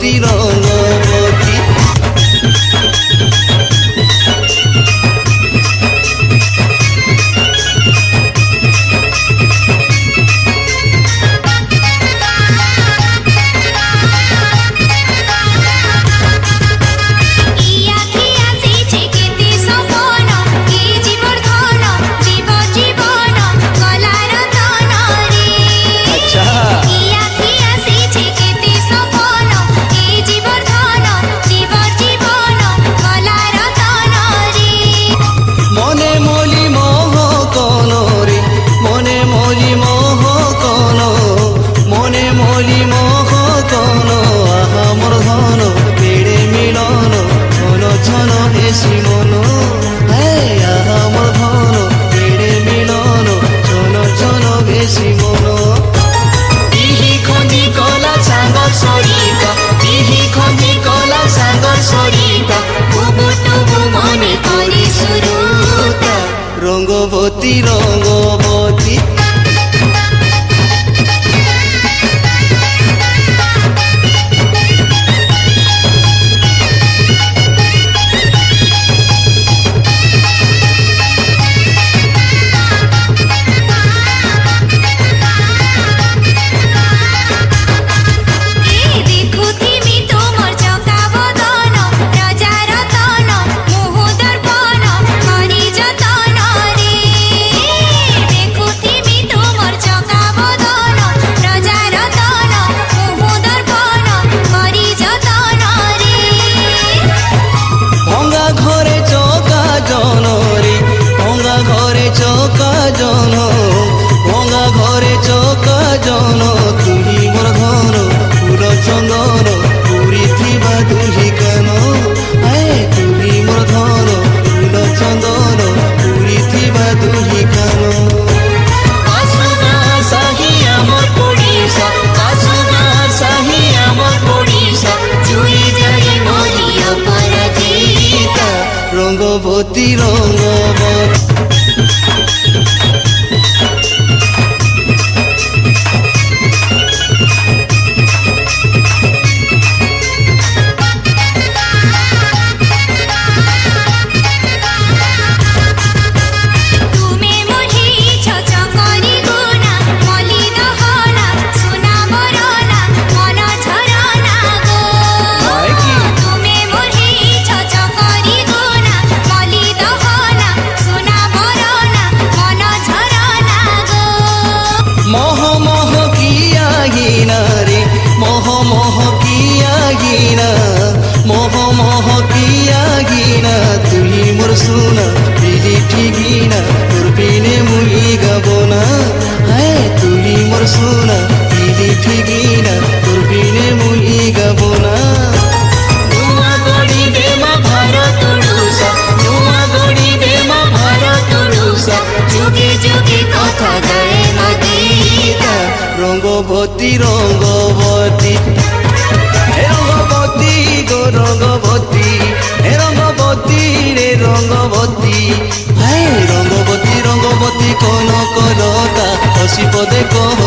রঙ্গবতী রঙ্গবতী। রঙ্গবতী রঙ্গবতী। ভঙ্গা ঘরে চকা জন তুহি মোর ঘন ফুল চন্দন পুরি থিবা দুহি কান। তুহি মোর ঘন ফুল চন্দন পুরি থিবা দুহি কান। আসুনা সাহি আমার পড়িসা, আসুনা সাহি আমার পড়িসা, জুই যাই মরি অপরাজিতা। রঙ্গবতী রঙ্গবতী। তুই মোর সোনা দিলি ঠিকিনা তোর বিনে মুই গাব না। তুই মোর সোনা দিলি ঠিকিনা তোর বিনে মুই গাব না। নুয়া গড়ি দে মা ভারত উড়ুসা, নুয়া গড়ি দে মা ভারত উড়ুসা, যুগে যুগে কথা গায়ে নদীতা। রঙ্গবতী রঙ্গবতী। রঙ্গবতী গো রঙ্গবতী, রঙ্গবতী রে রঙ্গবতী। রঙ্গবতী রঙ্গবতী কোন করতা হসি পদে কহ